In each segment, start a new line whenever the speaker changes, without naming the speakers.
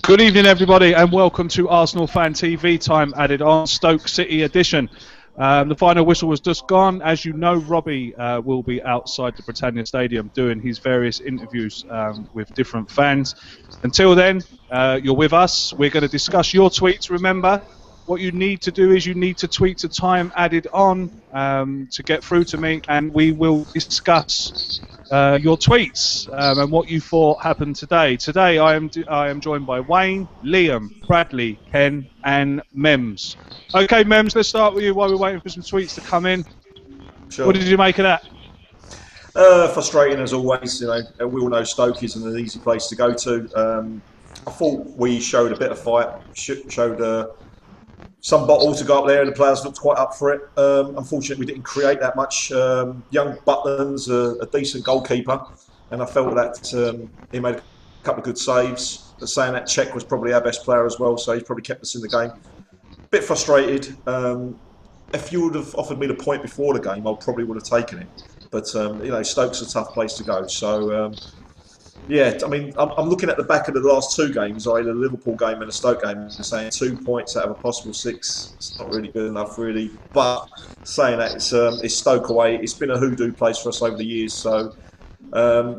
Good evening, everybody, and welcome to Arsenal Fan TV Time Added On, Stoke City edition. The final whistle was just gone. As you know, Robbie will be outside the Britannia Stadium doing his various interviews with different fans. Until then, you're with us. We're going to discuss your tweets. Remember, what you need to do is you need to tweet to Time Added On to get through to me, and we will discuss your tweets and what you thought happened today. Today I am joined by Wayne, Liam, Bradley, Ken and Memz. Okay, Memz, let's start with you while we're waiting for some tweets to come in. Sure. What did you make of that?
Frustrating as always. You know, we all know Stoke isn't an easy place to go to. I thought we showed a bit of fight, showed some bottle to go up there, and the players looked quite up for it. Unfortunately, we didn't create that much. Young Butland's a decent goalkeeper, and I felt that he made a couple of good saves. But saying that, Czech was probably our best player as well, so he's probably kept us in the game. Bit frustrated. If you would have offered me the point before the game, I probably would have taken it. But you know, Stoke's a tough place to go. So yeah, I mean, I'm looking at the back of the last two games, either the Liverpool game and the Stoke game, and saying 2 points out of a possible 6. It's not really good enough, really. But saying that, it's Stoke away. It's been a hoodoo place for us over the years. So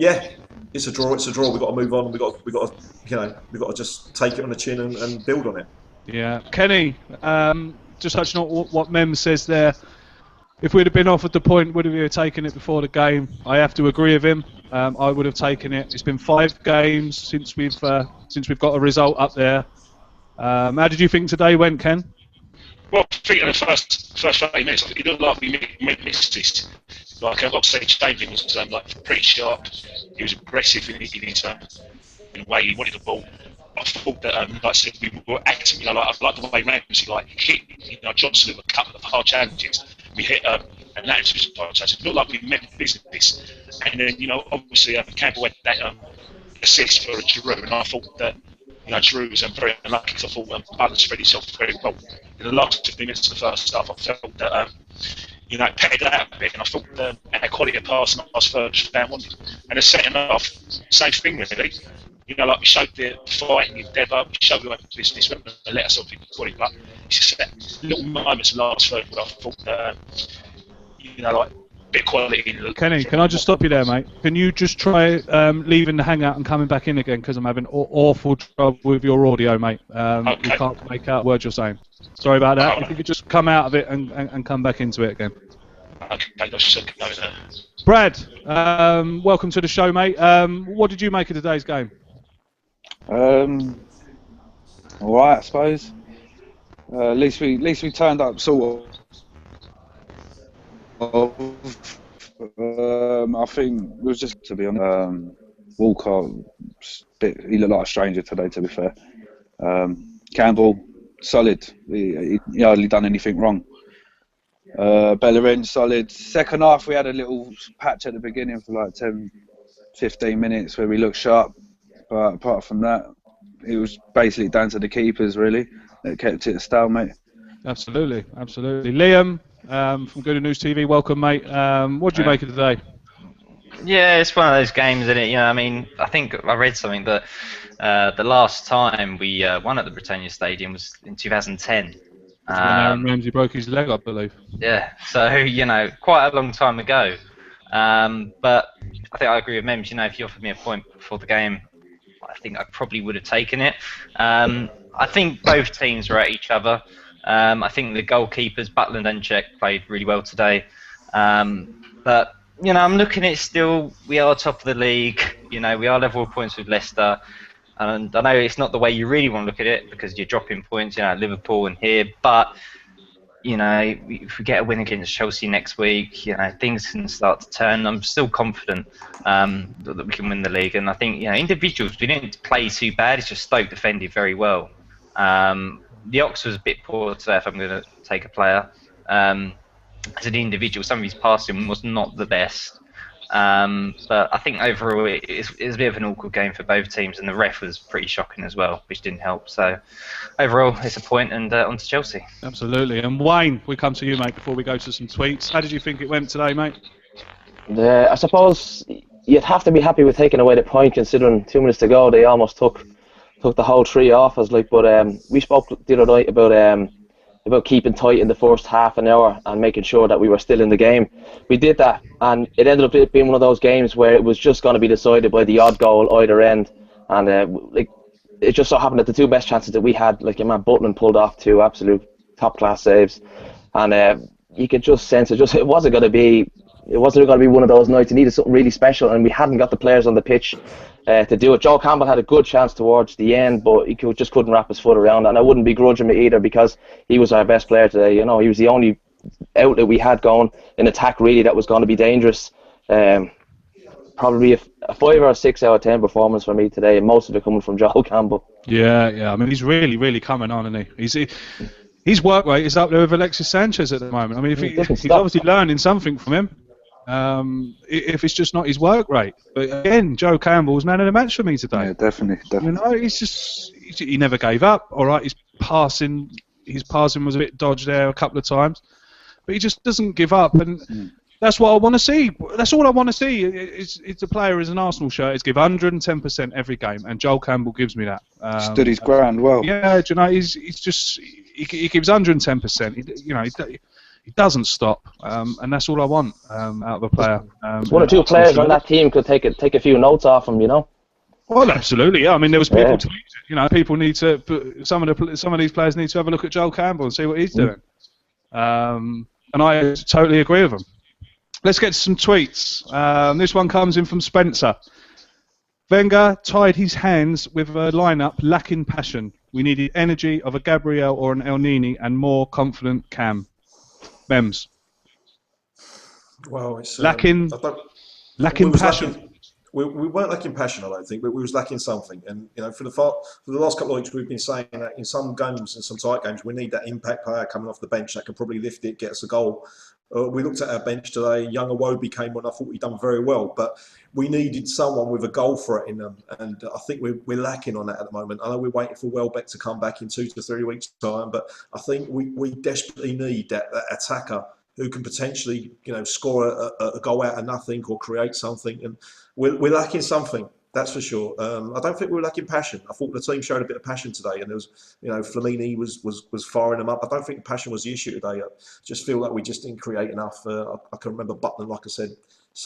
yeah, it's a draw. It's a draw. We've got to move on. We've got to, you know, we've got to just take it on the chin and build on it. Yeah,
Kenny, just touching on what Memz says there. If we'd have been offered the point, would we have taken it before the game? I have to agree with him. I would have taken it. It's been 5 games since we've got a result up there. How did you think today went, Ken?
Well, I think in the first 30 minutes, it looked like we missed this. Like oxlade-chamberlain was like pretty sharp. He was aggressive in his in the way he wanted the ball. I thought that, like I said, we were acting. You know, like I like the way Ramsey hit. You know, Johnson with a couple of hard challenges. We hit and that was just fantastic. It looked like we meant business. And then, you know, obviously Campbell had that assist for Giroud, and I thought that, you know, Giroud was very unlucky because I thought Butler spread himself very well. In the last 15 minutes of the first half, I felt that, you know, it petted out a bit, and I thought that our quality of pass and our first down wanted. And the second half, same thing really. You know, like we showed the fighting endeavour, we showed we went to business, we went to let ourselves be quality, but it's just that little moments of last third where I thought that, you know, like a bit of quality.
Kenny, can I just stop you there, mate? Can you just try leaving the hangout and coming back in again, because I'm having awful trouble with your audio, mate.
Okay.
We can't make out words you're saying. Sorry about that. If you could just come out of it and come back into it again.
Okay, I should go there.
Brad, welcome to the show, mate. What did you make of today's game?
Alright, I suppose. At least we turned up sort of. I think it was just, to be honest, Walcott, he looked like a stranger today, to be fair. Campbell, solid. He hardly done anything wrong. Bellerin, solid. Second half, we had a little patch at the beginning for like 10-15 minutes where we looked sharp. But apart from that, it was basically down to the keepers, really, that kept it a stalemate.
Absolutely, absolutely. Liam, from Gooner News TV, welcome, mate. What did you make of today?
Yeah, it's one of those games, isn't it? You know, I mean, I think I read something that the last time we won at the Britannia Stadium was in 2010.
That's when Aaron Ramsey broke his leg, I believe.
Yeah, so, you know, quite a long time ago. But I think I agree with Memz. You know, if you offered me a point before the game, I think I probably would have taken it. I think both teams were at each other. I think the goalkeepers, Butland and Czech, played really well today. But, you know, I'm looking at it still, we are top of the league. You know, we are level of points with Leicester. And I know it's not the way you really want to look at it because you're dropping points, you know, at Liverpool and here. But, you know, if we get a win against Chelsea next week, you know, things can start to turn. I'm still confident that we can win the league. And I think, you know, individuals, we didn't play too bad. It's just Stoke defended very well. The Ox was a bit poor today, if I'm going to take a player. As an individual, some of his passing was not the best. But I think overall it was a bit of an awkward game for both teams, and the ref was pretty shocking as well, which didn't help. So overall, it's a point, and on to Chelsea.
Absolutely. And Wayne, we come to you, mate, before we go to some tweets. How did you think it went today, mate?
I suppose you'd have to be happy with taking away the point, considering 2 minutes to go they almost took took the whole 3 off us. Like, but we spoke the other night about keeping tight in the first half an hour and making sure that we were still in the game. We did that, and it ended up being one of those games where it was just going to be decided by the odd goal either end. And like, it just so happened that the 2 best chances that we had, like your man Butland pulled off 2 absolute top class saves, and you could just sense it wasn't going to be one of those nights. It needed something really special, and we hadn't got the players on the pitch to do it. Joel Campbell had a good chance towards the end, but he just couldn't wrap his foot around it. And I wouldn't begrudge him either, because he was our best player today. You know, he was the only outlet we had going in attack really that was going to be dangerous. Probably a 5 or a 6 out of 10 performance for me today, and most of it coming from Joel Campbell.
Yeah. I mean, he's really coming on, isn't he? His work rate is up there with Alexis Sanchez at the moment. I mean, he's obviously learning something from him. If it's just not his work rate. But again, Joe Campbell was man of the match for me today.
Yeah, definitely.
You know, he never gave up. All right, his passing was a bit dodged there a couple of times, but he just doesn't give up, and that's what I want to see. That's all I want to see. It's a player as an Arsenal shirt is give 110% every game, and Joel Campbell gives me that.
Stood his ground well.
Yeah, do you know, he gives 110%. He doesn't stop, and that's all I want out of a player.
1 or 2 players on that team could take a few notes off him, you know.
Well, absolutely, yeah. I mean, there was people to use it. You know, people need to. Some of these players need to have a look at Joel Campbell and see what he's doing. And I totally agree with him. Let's get to some tweets. This one comes in from Spencer. Wenger tied his hands with a lineup lacking passion. We needed energy of a Gabriel or an El Nini and more confident Cam. Memz.
Well, it's
lacking passion.
We weren't lacking passion, I don't think, but we was lacking something. And you know, for the last couple of weeks, we've been saying that in some games and some tight games, we need that impact player coming off the bench that can probably lift it, get us a goal. We looked at our bench today. Young Iwobi came on. I thought he'd done very well, but we needed someone with a goal threat in them, and I think we're lacking on that at the moment. I know we're waiting for Welbeck to come back in 2 to 3 weeks' time, but I think we desperately need that attacker who can potentially, you know, score a goal out of nothing or create something, and we're lacking something. That's for sure. I don't think we were lacking passion. I thought the team showed a bit of passion today, and there was, you know, Flamini was firing them up. I don't think passion was the issue today. I just feel like we just didn't create enough. I can remember Butland, like I said,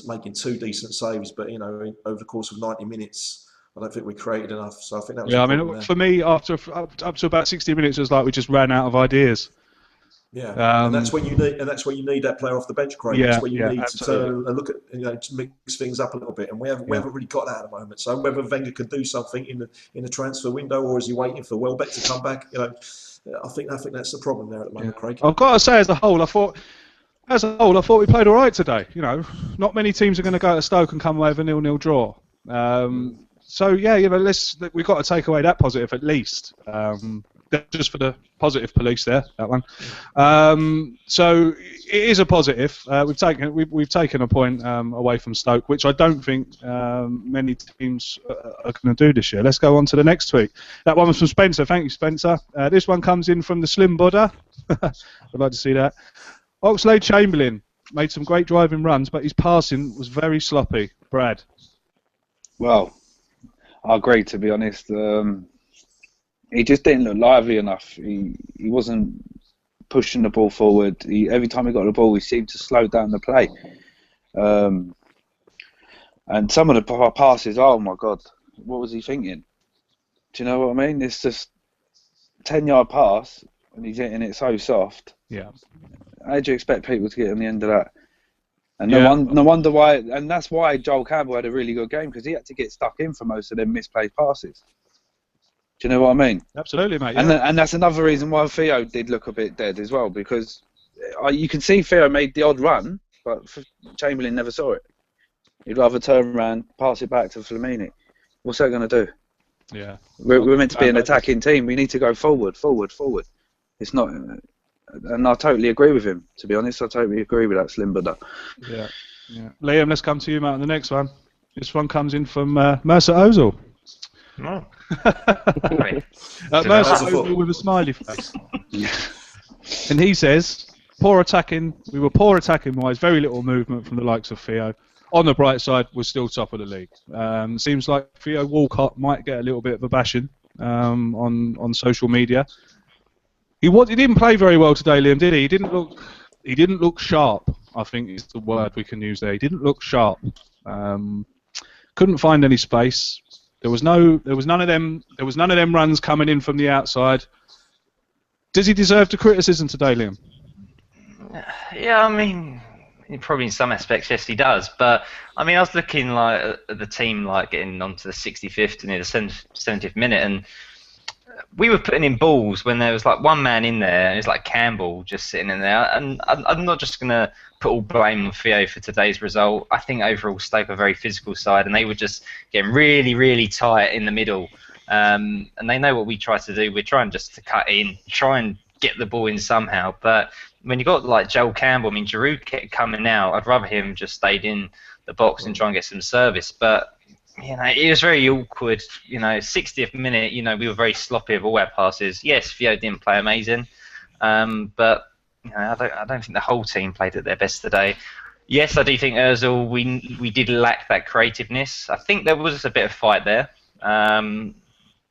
making 2 decent saves, but you know, over the course of 90 minutes, I don't think we created enough. So I think that was
I mean, for me, up to about 60 minutes, it was like we just ran out of ideas.
Yeah, and that's when you need that player off the bench, Craig. That's when you need to turn and look at, you know, to mix things up a little bit, and we haven't really got that at the moment. So whether Wenger can do something in the transfer window, or is he waiting for Welbeck to come back? You know, I think that's the problem there at the moment, Craig.
I've got to say, as a whole, I thought we played all right today. You know, not many teams are going to go to Stoke and come away with a 0-0 draw. So yeah, you know, we've got to take away that positive at least. Just for the positive police there, that one. So it is a positive. We've taken a point away from Stoke, which I don't think many teams are going to do this year. Let's go on to the next tweet. That one was from Spencer. Thank you, Spencer. This one comes in from the Slim Buddha. I'd like to see that. Oxlade-Chamberlain made some great driving runs, but his passing was very sloppy. Brad.
Well, I agree, to be honest. He just didn't look lively enough. He wasn't pushing the ball forward. Every time he got the ball, he seemed to slow down the play. And some of the passes, oh my God, what was he thinking? Do you know what I mean? It's just 10-yard pass, and he's hitting it so soft.
Yeah.
How do you expect people to get on the end of that? And no wonder why. And that's why Joel Campbell had a really good game, because he had to get stuck in for most of them misplaced passes. Do you know what I mean?
Absolutely, mate. Yeah.
And that's another reason why Theo did look a bit dead as well, because you can see Theo made the odd run, but Chamberlain never saw it. He'd rather turn around, pass it back to Flamini. What's that going to do?
Yeah.
We're meant to be an attacking team. We need to go forward. It's not, and I totally agree with him. To be honest, I totally agree with that Slim Buddha.
Yeah. Liam, let's come to you, mate, on the next one. This one comes in from Mercer Ozil.
No.
Mercer Ozil with a smiley face. And he says, we were poor attacking wise, very little movement from the likes of Theo. On the bright side, we're still top of the league. Seems like Theo Walcott might get a little bit of a bashing on social media. He didn't play very well today, Liam, did he? He didn't look sharp, I think is the word we can use there. He didn't look sharp. Couldn't find any space. There was none of them runs coming in from the outside. Does he deserve the criticism today, Liam?
Yeah, I mean, probably in some aspects, yes, he does. But I mean, I was looking like at the team like getting onto the 65th and the 70th minute, and we were putting in balls when there was like one man in there, and it was like Campbell just sitting in there. And I'm not just going to put all blame on Theo for today's result. I think overall Stoke are a very physical side, and they were just getting really, really tight in the middle. And they know what we try to do. We're trying just to cut in, try and get the ball in somehow. But when you got like Joel Campbell, I mean, Giroud kept coming out. I'd rather him just stayed in the box and try and get some service. But you know, it was very awkward. You know, 60th minute, you know, we were very sloppy with all our passes. Yes, Theo didn't play amazing, but you know, I don't think the whole team played at their best today. Yes, I do think Ozil, we did lack that creativeness. I think there was a bit of fight there,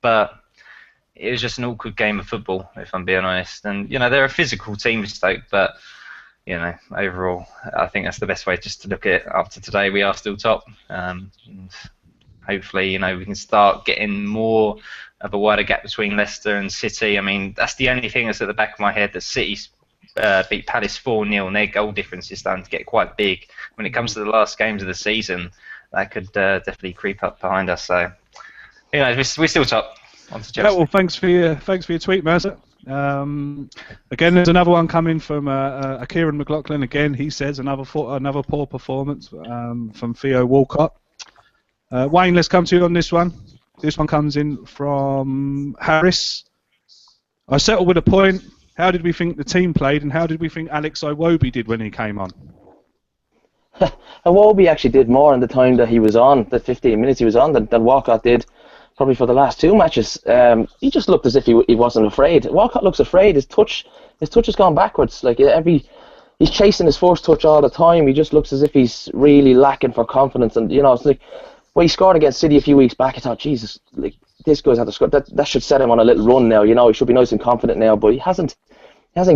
but it was just an awkward game of football, if I'm being honest. And you know, they're a physical team, Stoke, but you know, overall, I think that's the best way just to look at it. After today, we are still top. And hopefully, you know, we can start getting more of a wider gap between Leicester and City. I mean, that's the only thing that's at the back of my head, that City beat Palace 4-0, and their goal difference is starting to get quite big. When it comes to the last games of the season, that could definitely creep up behind us. So, you know, we're still top.
Yeah, well, thanks for your tweet, Mercer. Again, there's another one coming from Kieran McLaughlin. Again, he says another poor performance from Theo Walcott. Wayne, let's come to you on this one. This one comes in from Harris. I settled with a point. How did we think the team played, and how did we think Alex Iwobi did when he came on?
Iwobi actually did more in the time that he was on, the 15 minutes he was on, than Walcott did probably for the last two matches. He just looked as if he wasn't afraid. Walcott looks afraid. His touch has gone backwards. Like he's chasing his first touch all the time. He just looks as if he's really lacking for confidence. And you know, it's like when he scored against City a few weeks back, I thought, Jesus, like this guy's had to score. That should set him on a little run now. You know, he should be nice and confident now. But he hasn't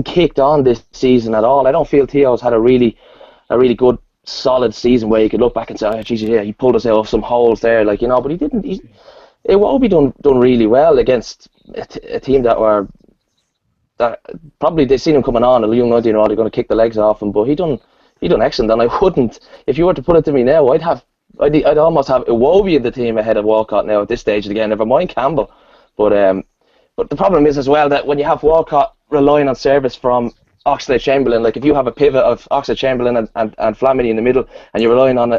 kicked on this season at all. I don't feel Theo's had a really good, solid season where you could look back and say, oh, Jesus, yeah, he pulled us out of some holes there, like, you know. But he didn't. It won't be done really well against a team that probably they've seen him coming on, a young 19-year-old, they're going to kick the legs off him. But he done excellent, and I wouldn't, if you were to put it to me now, I'd almost have Iwobi in the team ahead of Walcott now at this stage again. Never mind Campbell, but the problem is as well that when you have Walcott relying on service from Oxlade-Chamberlain, like if you have a pivot of Oxlade-Chamberlain and Flamini in the middle, and you're relying on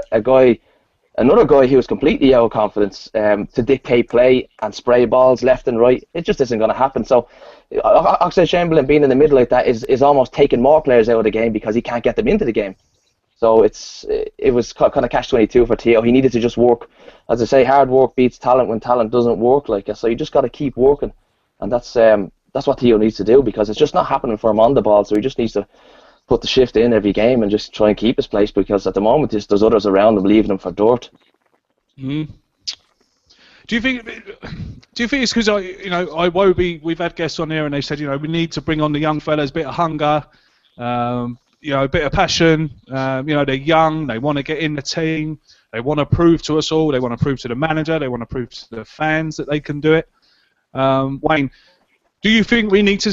another guy who was completely out of confidence to dictate play and spray balls left and right, it just isn't going to happen. So Oxlade-Chamberlain being in the middle like that is almost taking more players out of the game because he can't get them into the game. So it was kind of catch-22 for Theo. He needed to just work. As I say, hard work beats talent when talent doesn't work. Like, so you just got to keep working, and that's what Theo needs to do, because it's just not happening for him on the ball. So he just needs to put the shift in every game and just try and keep his place, because at the moment there's others around him leaving him for dirt.
Mm. Do you think it's because Iwobi? We've had guests on here and they said, you know, we need to bring on the young fellas, a bit of hunger. You know, a bit of passion. You know, they're young. They want to get in the team. They want to prove to us all. They want to prove to the manager. They want to prove to the fans that they can do it. Wayne, do you think we need to?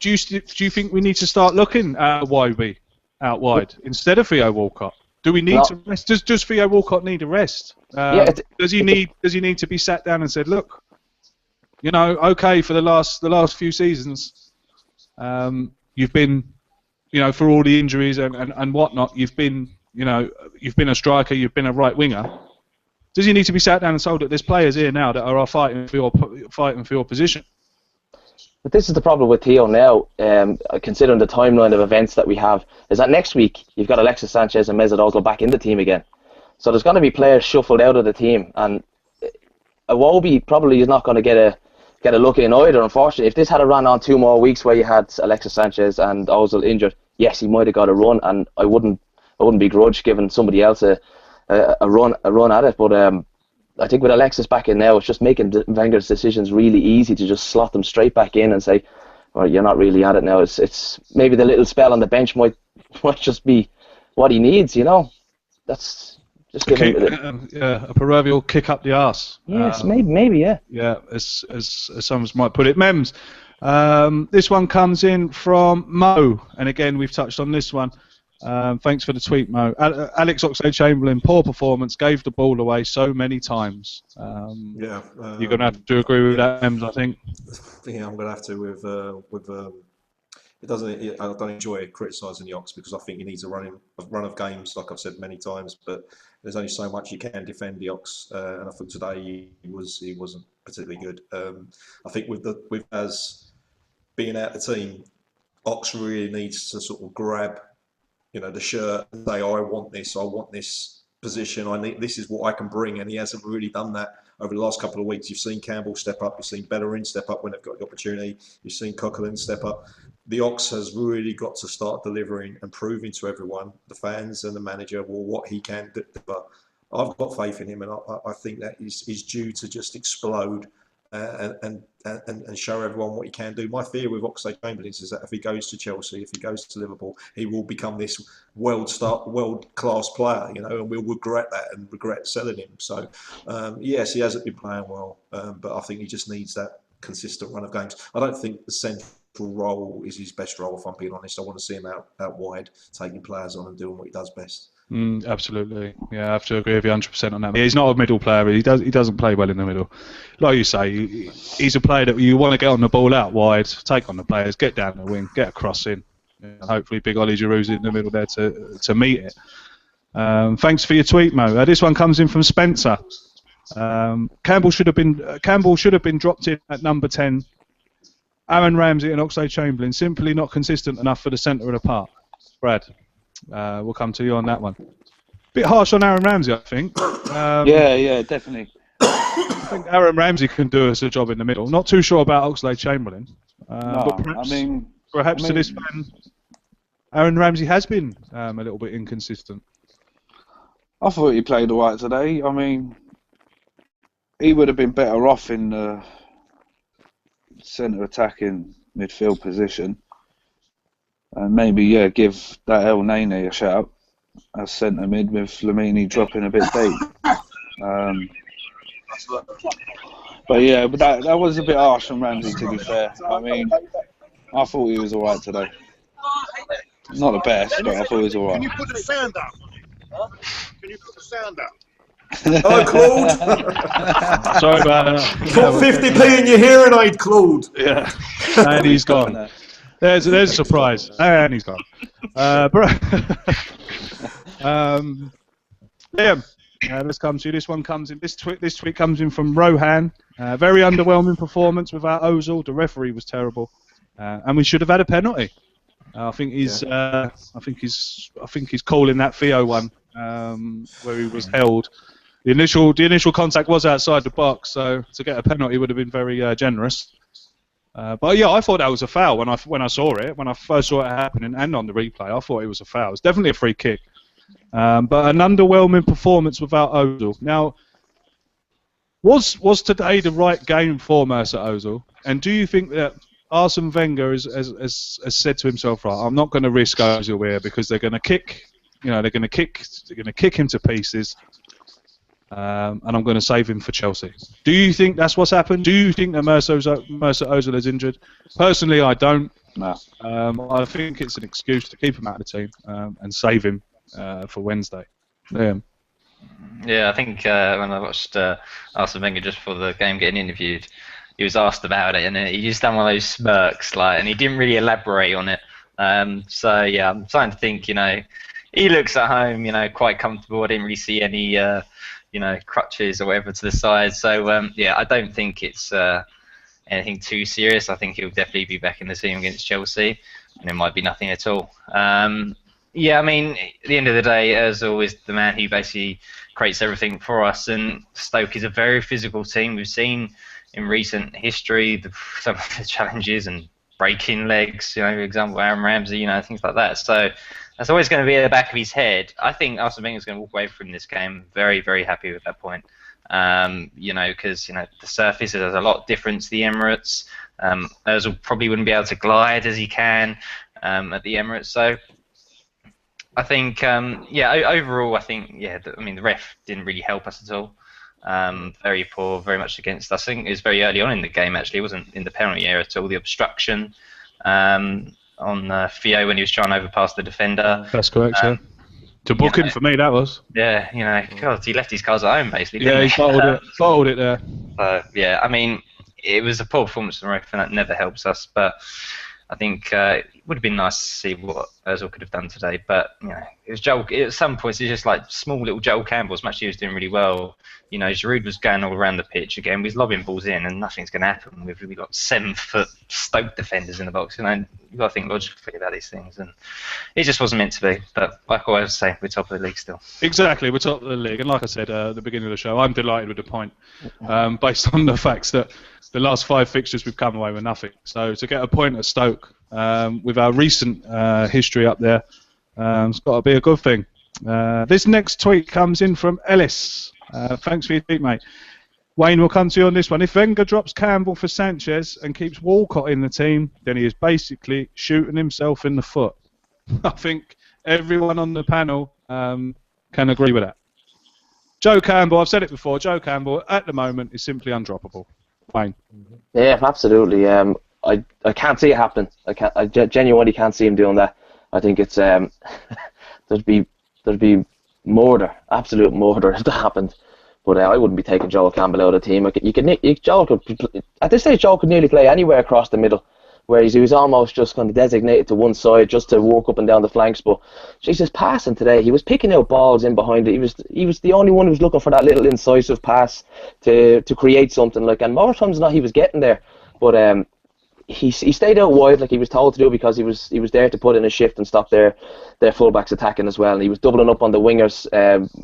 Do you think we need to start looking at Iwobi out wide instead of Theo Walcott? Do we need to rest? Does Theo Walcott need a rest? Does he need to be sat down and said, look, you know, okay, for the last few seasons, you've been, you know, for all the injuries and whatnot, you've been a striker, you've been a right winger. Does he need to be sat down and told that there's players here now that are fighting for your position?
But this is the problem with Theo now, considering the timeline of events that we have, is that next week you've got Alexis Sanchez and Mesut Ozil back in the team again. So there's going to be players shuffled out of the team, and Iwobi probably is not going to get a look in either, unfortunately. If this had run on 2 more weeks where you had Alexis Sanchez and Ozil injured, yes, he might have got a run, and I wouldn't begrudge giving somebody else a run at it. But I think with Alexis back in now, it's just making Wenger's decisions really easy to just slot them straight back in and say, well, you're not really at it now. It's maybe the little spell on the bench might just be what he needs, you know. That's just give him
a proverbial kick up the arse.
Yes, maybe, yeah.
Yeah, as some might put it. Memz, this one comes in from Mo, and again we've touched on this one. Thanks for the tweet, Mo. Alex Oxlade-Chamberlain, poor performance, gave the ball away so many times. You're going to have to agree with that, Memz, I think.
Yeah, I'm going to have to with it doesn't. I don't enjoy criticising the Ox because I think he needs a run of games, like I've said many times. But there's only so much you can defend the Ox, and I think today he wasn't particularly good. I think with as being out the team, Ox really needs to sort of grab, the shirt and say, oh, I want this position, this is what I can bring, and he hasn't really done that over the last couple of weeks. You've seen Campbell step up, you've seen Bellerin step up when they've got the opportunity, you've seen Coquelin step up. The Ox has really got to start delivering and proving to everyone, the fans and the manager, what he can deliver. I've got faith in him, and I think that he's due to just explode and show everyone what he can do. My fear with Oxlade-Chamberlain is that if he goes to Chelsea, if he goes to Liverpool, he will become this world-class player, and we'll regret that and regret selling him. So, yes, he hasn't been playing well, but I think he just needs that consistent run of games. I don't think the central role is his best role, if I'm being honest. I want to see him out wide, taking players on and doing what he does best.
Absolutely, yeah, I have to agree with you 100% on that. He's not a middle player. He doesn't play well in the middle. Like you say, he's a player that you want to get on the ball out wide, take on the players, get down the wing, get a cross in. Hopefully, Big Ollie Giroud's in the middle there to meet it. Thanks for your tweet, Mo. This one comes in from Spencer. Campbell should have been dropped in at number 10. Aaron Ramsey and Oxlade-Chamberlain simply not consistent enough for the centre of the park. Brad, we'll come to you on that one. Bit harsh on Aaron Ramsey, I think.
Yeah, definitely.
I think Aaron Ramsey can do us a job in the middle. Not too sure about Oxlade-Chamberlain. But perhaps to this fan, Aaron Ramsey has been a little bit inconsistent.
I thought he played all right today. I mean, he would have been better off in the centre attacking midfield position. And maybe, give that El Nene a shout as centre mid with Lamini dropping a bit deep. But that was a bit harsh on Ramsey, to be fair. I mean, I thought he was alright today. Not the best, but I thought he was alright.
Can you put the sound up? Huh? Can you put the sound up?
Oh, Claude!
Sorry about that.
Put 50p in your hearing aid, Claude.
Yeah, and he's gone. There's a surprise, and he's gone. Let's come to you. This one comes in. This tweet comes in from Rohan. Very underwhelming performance without Ozil. The referee was terrible, and we should have had a penalty. I think he's calling that Theo one where he was held. The initial contact was outside the box, so to get a penalty would have been very generous. But yeah, I thought that was a foul when I saw it. When I first saw it happening and on the replay, I thought it was a foul. It's definitely a free kick. But an underwhelming performance without Ozil. Now, was today the right game for Mesut Ozil? And do you think that Arsene Wenger has said to himself, right, I'm not going to risk Ozil here because they're going to kick him to pieces. And I'm going to save him for Chelsea. Do you think that's what's happened? Do you think that Mesut Ozil is injured? Personally, I don't.
No.
I think it's an excuse to keep him out of the team and save him for Wednesday.
Yeah, I think when I watched Arsene Wenger just before the game getting interviewed, he was asked about it, and he just done one of those smirks, and he didn't really elaborate on it. So yeah, I'm starting to think, he looks at home, quite comfortable. I didn't really see any, crutches or whatever to the side. So yeah, I don't think it's anything too serious. I think he'll definitely be back in the team against Chelsea, and it might be nothing at all. Yeah, I mean, at the end of the day, as always, the man who basically creates everything for us, and Stoke is a very physical team. We've seen in recent history some of the challenges and breaking legs, for example, Aaron Ramsey, things like that. So that's always going to be at the back of his head. I think Arsene Wenger is going to walk away from this game very, very happy with that point. You know, because the surface is a lot different to the Emirates. Ozil probably wouldn't be able to glide as he can at the Emirates. So I think, overall, I think, the ref didn't really help us at all. Very poor, very much against us. I think it was very early on in the game, actually. It wasn't in the penalty area at all. The obstruction on Theo when he was trying to overpass the defender.
That's correct, yeah. To book him for me, that was.
Yeah, God, he left his cards at home, basically,
Yeah,
didn't
he bottled it there.
Yeah, I mean, it was a poor performance from the ref, and that never helps us, but I think it would have been nice to see what Ozil could have done today, but it was Joel. At some points, it's just like small little Joel Campbell. As much as he was doing really well, Giroud was going all around the pitch again. We was lobbing balls in, and nothing's going to happen. We've got 7-foot Stoke defenders in the box. You've got to think logically about these things, and it just wasn't meant to be. But like I always say, we're top of the league still.
Exactly, we're top of the league, and like I said at the beginning of the show, I'm delighted with the point, based on the facts that the last 5 fixtures we've come away with nothing. So to get a point at Stoke, with our recent history up there, it's got to be a good thing. This next tweet comes in from Ellis. Thanks for your tweet, mate. Wayne, will come to you on this one. If Wenger drops Campbell for Sanchez and keeps Walcott in the team, then he is basically shooting himself in the foot. I think everyone on the panel can agree with that. Joe Campbell, I've said it before, Joe Campbell at the moment is simply undroppable. Wayne?
Yeah, absolutely. I can't see it happening. I genuinely can't see him doing that. I think it's there'd be murder, absolute murder if that happened. But I wouldn't be taking Joel Campbell out of the team. Joel could, at this stage, Joel could nearly play anywhere across the middle, where he was almost just kind of designated to one side just to walk up and down the flanks. But Jesus, passing today, he was picking out balls in behind it. He was the only one who was looking for that little incisive pass to create something. And more times than not, he was getting there. But he stayed out wide like he was told to do, because he was there to put in a shift and stop their fullbacks attacking as well. And he was doubling up on the wingers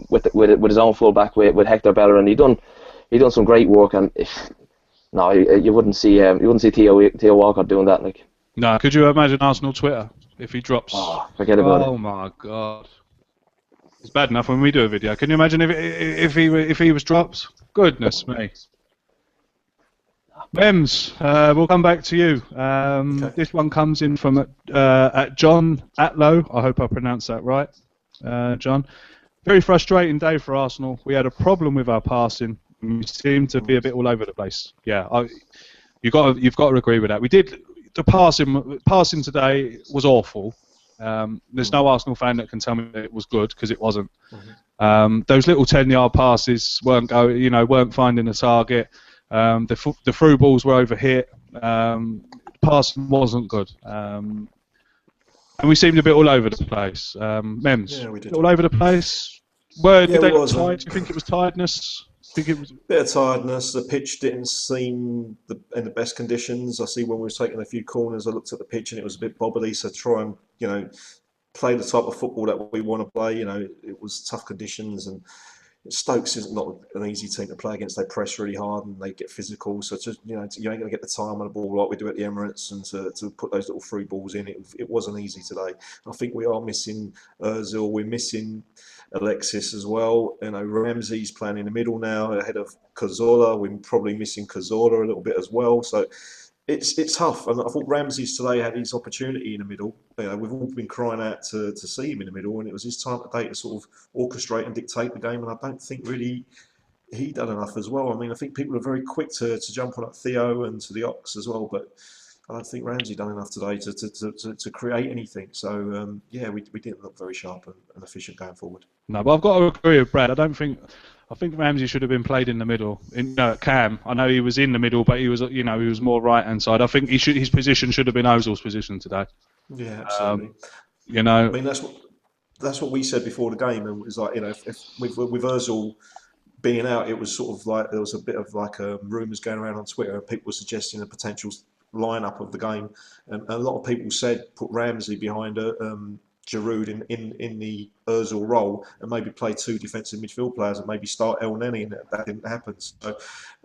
with his own fullback with Hector Bellerin. He done some great work. And no, you wouldn't see Theo Walcott doing that.
No, could you imagine Arsenal Twitter if he drops?
Oh, forget about it.
Oh my God, it's bad enough when we do a video. Can you imagine if he was dropped? Goodness me. Memz, we'll come back to you. Okay. This one comes in from at John Atlow. I hope I pronounced that right, John. Very frustrating day for Arsenal. We had a problem with our passing. We seem to be a bit all over the place. Yeah, you've got to agree with that. We did the passing today was awful. There's no Arsenal fan that can tell me that it was good, because it wasn't. Those little 10-yard passes weren't finding the target. The through balls were overhit. Passing wasn't good. And we seemed a bit all over the place. Memz,
yeah, we did.
All over the place. Did they look tired? Do you think it was tiredness? I think it was a
bit of tiredness. The pitch didn't seem in the best conditions. I see when we were taking a few corners, I looked at the pitch and it was a bit bobbly. So try and play the type of football that we want to play. It was tough conditions, and Stokes is not an easy team to play against. They press really hard and they get physical. So just you ain't going to get the time on the ball like we do at the Emirates, and to put those little through balls in, it wasn't easy today. I think we are missing Ozil. We're missing Alexis as well. Ramsey's playing in the middle now ahead of Cazorla. We're probably missing Cazorla a little bit as well. So it's tough. And I thought Ramsey's today had his opportunity in the middle. We've all been crying out to see him in the middle, and it was his time today to sort of orchestrate and dictate the game. And I don't think really he done enough as well. I mean, I think people are very quick to jump on at Theo and to the Ox as well, but I don't think Ramsey done enough today to create anything. So we didn't look very sharp and efficient going forward.
No, but I've got to agree with Brad. I think Ramsey should have been played in the middle. Cam, I know he was in the middle, but he was more right hand side. I think his position should have been Ozil's position today.
Yeah, absolutely.
I
mean, that's what we said before the game. It was like, if with Ozil being out, it was sort of like there was a bit of rumours going around on Twitter, and people were suggesting a potential lineup of the game, and a lot of people said put Ramsey behind Giroud in the Ozil role, and maybe play 2 defensive midfield players and maybe start El Neni, and that didn't happen. So,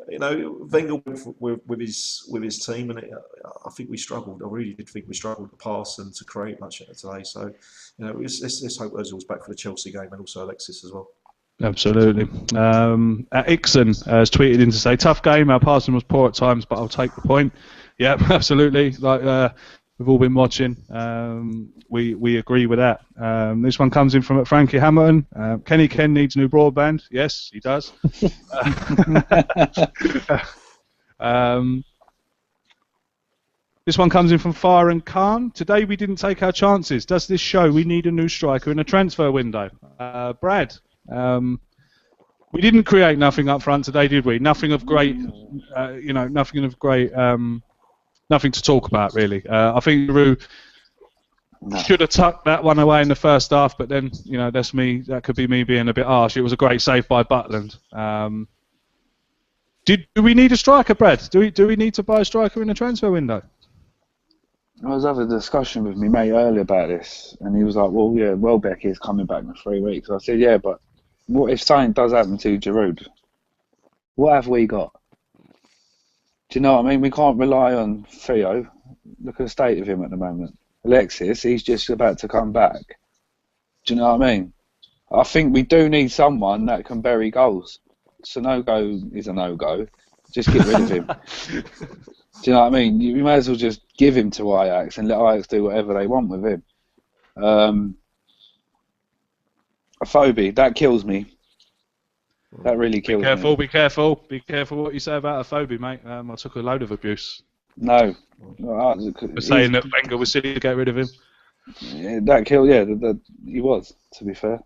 Wenger with his team, and I think we struggled. I really did think we struggled to pass and to create much today. So, let's hope Ozil's back for the Chelsea game, and also Alexis as well.
Absolutely. Ixon has tweeted in to say, tough game, our passing was poor at times, but I'll take the point. Yeah, absolutely. Like we've all been watching. We agree with that. This one comes in from Frankie Hamilton. Kenny Ken needs new broadband. Yes, he does. This one comes in from Fire and Khan. Today we didn't take our chances. Does this show we need a new striker in a transfer window? Brad, we didn't create nothing up front today, did we? Nothing of great, nothing of great, nothing to talk about really. I think Giroud should have tucked that one away in the first half, but then, that's me. That could be me being a bit harsh. It was a great save by Butland. Do we need a striker, Brad? Do we need to buy a striker in a transfer window?
I was having a discussion with my mate earlier about this, and he was like, well, yeah, Welbeck is coming back in 3 weeks. I said, yeah, but what if something does happen to Giroud? What have we got? Do you know what I mean? We can't rely on Theo. Look at the state of him at the moment. Alexis, he's just about to come back. Do you know what I mean? I think we do need someone that can bury goals. Sonogo is a no-go. Just get rid of him. Do you know what I mean? You may as well just give him to Ajax and let Ajax do whatever they want with him. Afobe, that kills me. That really kills me.
Be careful. Be careful what you say about Afobe, mate. I took a load of abuse.
No.
For saying that Wenger was silly to get rid of him.
Yeah, that killed, he was, to be fair.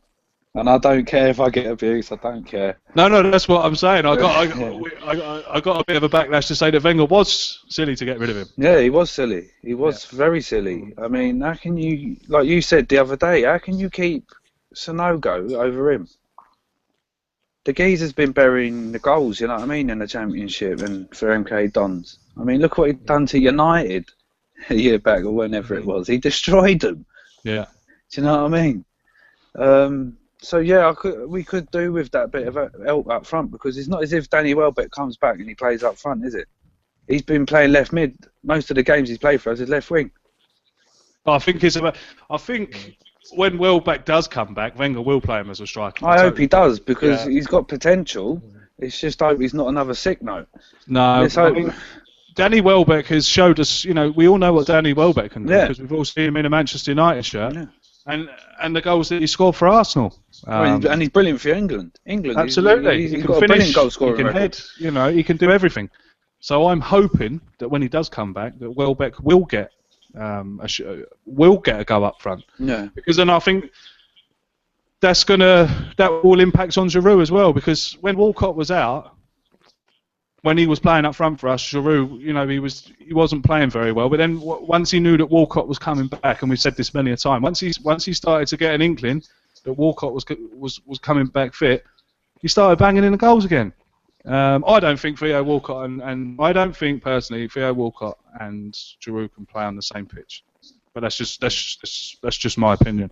And I don't care if I get abuse. I don't care.
No, that's what I'm saying. I got a bit of a backlash to say that Wenger was silly to get rid of him.
Yeah, he was silly. He was very silly. I mean, how can you, like you said the other day, how can you keep Sonogo over him? The geezer's been burying the goals, you know what I mean, in the Championship and for MK Dons. I mean, look what he'd done to United a year back or whenever it was. He destroyed them.
Yeah.
Do you know what I mean? So yeah, we could do with that bit of help up front, because it's not as if Danny Welbeck comes back and he plays up front, is it? He's been playing left mid. Most of the games he's played for us is left wing.
I think when Welbeck does come back, Wenger will play him as a striker.
I hope he does, because he's got potential. It's just hope he's not another sick note.
No, Danny Welbeck has showed us. We all know what Danny Welbeck can do because we've all seen him in a Manchester United shirt. Yeah. And the goals that he scored for Arsenal.
And he's brilliant for England.
Absolutely.
He's got a brilliant goal scorer.
He can head, he can do everything. So I'm hoping that when he does come back, that Welbeck will get a go up front.
Yeah.
Because then I think that will impact on Giroud as well. Because when Walcott was out, when he was playing up front for us, Giroud, he wasn't playing very well. But then once he knew that Walcott was coming back, and we've said this many a time, once he started to get an inkling that Walcott was coming back fit, he started banging in the goals again. I don't think Theo Walcott and I don't think personally Theo Walcott and Giroud can play on the same pitch. But that's just my opinion.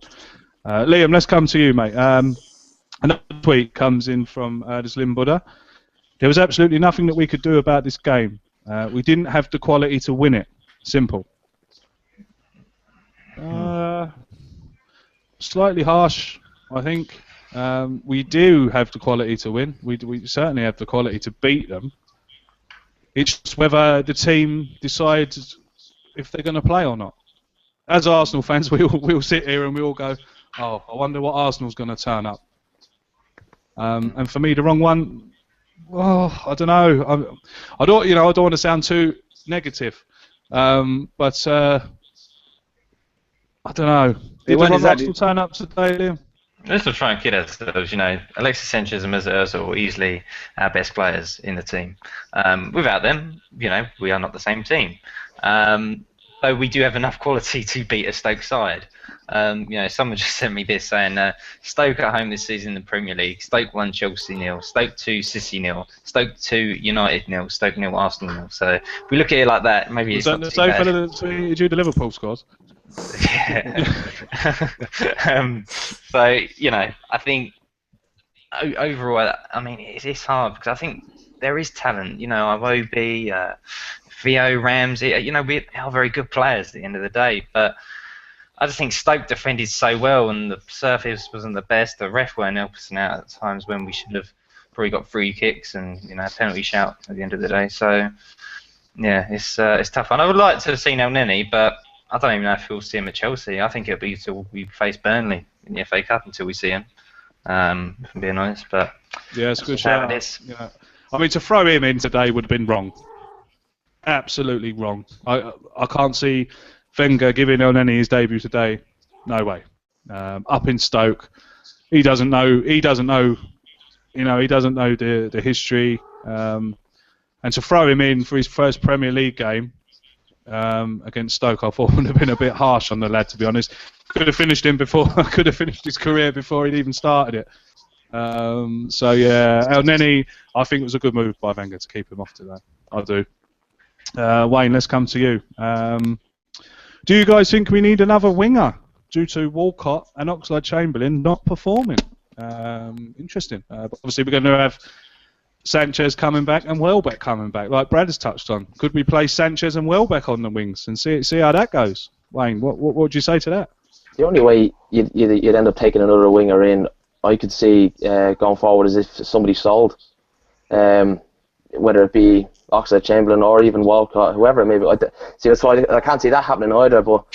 Liam, let's come to you, mate. Another tweet comes in from this Lim Buddha. There was absolutely nothing that we could do about this game. We didn't have the quality to win it. Simple. Slightly harsh, I think. We do have the quality to win. We certainly have the quality to beat them. It's just whether the team decides if they're going to play or not. As Arsenal fans, we'll sit here and we all go, oh, I wonder what Arsenal's going to turn up. And for me, the wrong one... Well, I don't know. I don't want to sound too negative, but I don't know. Did the wrong Arsenal turn up today, Liam?
Let's just try and kid ourselves. Alexis Sanchez and Mesut Ozil are easily our best players in the team. Without them, we are not the same team. Though we do have enough quality to beat a Stoke side. Someone just sent me this saying Stoke at home this season in the Premier League. Stoke 1, Chelsea 0. Stoke 2, City 0. Stoke 2, United 0. Stoke 0, Arsenal 0. So if we look at it like that, maybe it's not too bad.
Was that the same fella that tweeted you the Liverpool scores?
Yeah. I think overall, it's hard because I think there is talent. Iwobi, Theo, Ramsey. We are very good players at the end of the day, but I just think Stoke defended so well, and the surface wasn't the best. The ref weren't helping us out at times when we should have probably got free kicks and penalty shout at the end of the day. So yeah, it's tough. And I would like to have seen El Neni, but I don't even know if we'll see him at Chelsea. I think it'll be till we face Burnley in the FA Cup until we see him. If I'm being honest, but
yeah, it's a good shout. Yeah. I mean, to throw him in today would have been wrong. Absolutely wrong. I can't see Wenger giving El Neni his debut today. No way. Up in Stoke, he doesn't know. He doesn't know the history. And to throw him in for his first Premier League game against Stoke, I thought would have been a bit harsh on the lad, to be honest. Could have finished him before. Could have finished his career before he'd even started it. So yeah, El Neni, I think it was a good move by Wenger to keep him off today. I do. Wayne, let's come to you. Do you guys think we need another winger due to Walcott and Oxlade-Chamberlain not performing? Interesting. But obviously, we're going to have Sanchez coming back and Welbeck coming back, like Brad has touched on. Could we play Sanchez and Welbeck on the wings and see how that goes? Wayne, what would you say to that?
The only way you'd end up taking another winger in, I could see going forward, is if somebody sold, whether it be Oxlade-Chamberlain or even Walcott, whoever it may be. I can't see that happening either. But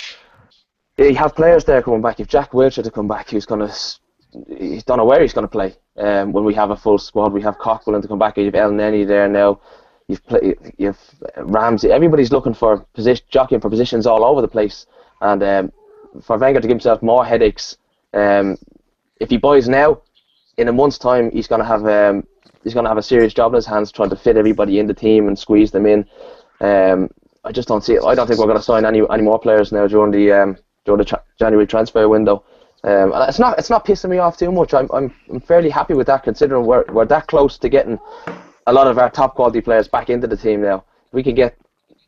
you have players there coming back. If Jack Wilshere to come back, he don't know where he's going to play. When we have a full squad, we have Coquelin to come back. You have El Neni there now. You've Ramsey. Everybody's looking for jockeying for positions all over the place. And for Wenger to give himself more headaches, if he buys now, in a month's time, he's going to have a serious job in his hands trying to fit everybody in the team and squeeze them in. I just don't see it. I don't think we're going to sign any more players now during the January transfer window. And it's not pissing me off too much. I'm fairly happy with that, considering we're that close to getting a lot of our top quality players back into the team now. If we can get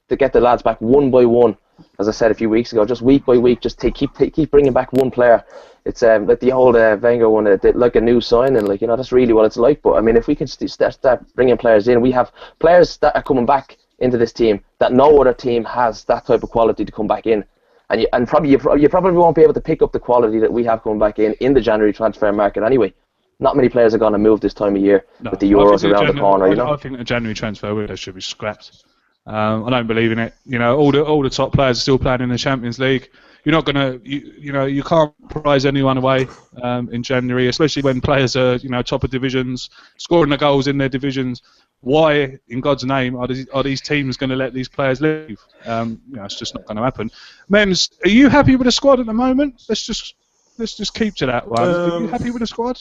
the lads back one by one, as I said a few weeks ago, just week by week, just keep bringing back one player. It's like the old Wenger one, like a new signing, that's really what it's like. But I mean, if we can start bringing players in, we have players that are coming back into this team that no other team has that type of quality to come back in, and you probably won't be able to pick up the quality that we have coming back in the January transfer market anyway. Not many players are going to move this time of year with the Euros around the corner.
I think the January transfer window should be scrapped. I don't believe in it. All the top players are still playing in the Champions League. You're not gonna, you can't prize anyone away in January, especially when players are, top of divisions, scoring the goals in their divisions. Why, in God's name, are these teams going to let these players leave? It's just not going to happen. Memz, are you happy with the squad at the moment? Let's just keep to that one. Are you happy with the squad?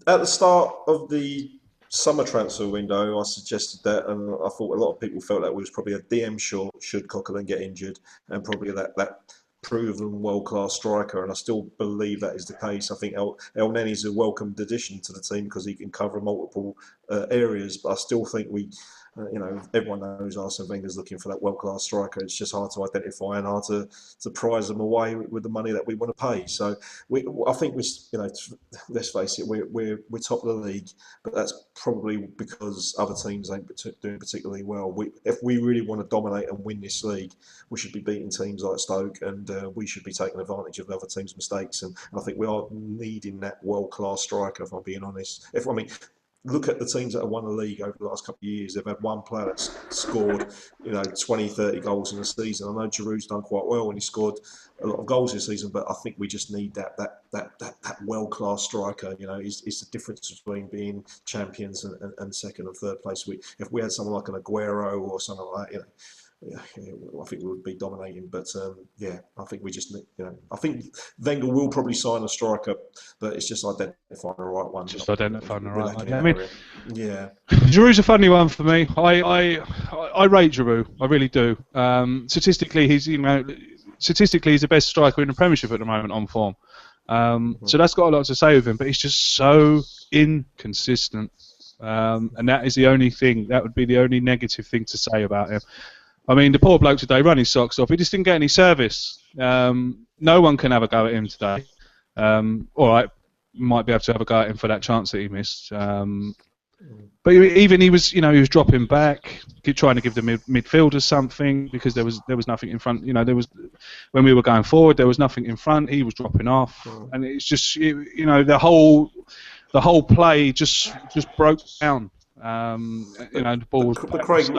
At the start of the summer transfer window, I suggested that, and I thought a lot of people felt that we was probably a DM short should Coquelin get injured, and probably that proven world-class striker, and I still believe that is the case. I think El Neni is a welcomed addition to the team because he can cover multiple areas, but I still think everyone knows Arsene Wenger's looking for that world-class striker. It's just hard to identify and hard to prize them away with the money that we want to pay. So I think let's face it, we're top of the league, but that's probably because other teams ain't doing particularly well. If we really want to dominate and win this league, we should be beating teams like Stoke, and we should be taking advantage of other teams' mistakes. And I think we are needing that world-class striker, if I'm being honest. Look at the teams that have won the league over the last couple of years. They've had one player that's scored, 20, 30 goals in a season. I know Giroud's done quite well when he scored a lot of goals this season, but I think we just need that world-class striker. It's the difference between being champions and second and third place. If we had someone like an Aguero or something like that, I think we would be dominating. But I think we just need, I think Wenger will probably sign a striker, but it's just identifying the right one.
Just identifying the right one.
Yeah.
Giroud's a funny one for me. I rate Giroud. I really do. Statistically, he's the best striker in the Premiership at the moment on form. So that's got a lot to say with him. But he's just so inconsistent, and that is the only thing. That would be the only negative thing to say about him. I mean, the poor bloke today run his socks off. He just didn't get any service. No one can have a go at him today. All right, might be able to have a go at him for that chance that he missed. But even he was dropping back, trying to give the midfielders something because there was nothing in front. There was when we were going forward, there was nothing in front. He was dropping off, and it's just the whole play just broke down. The ball was
but Craig,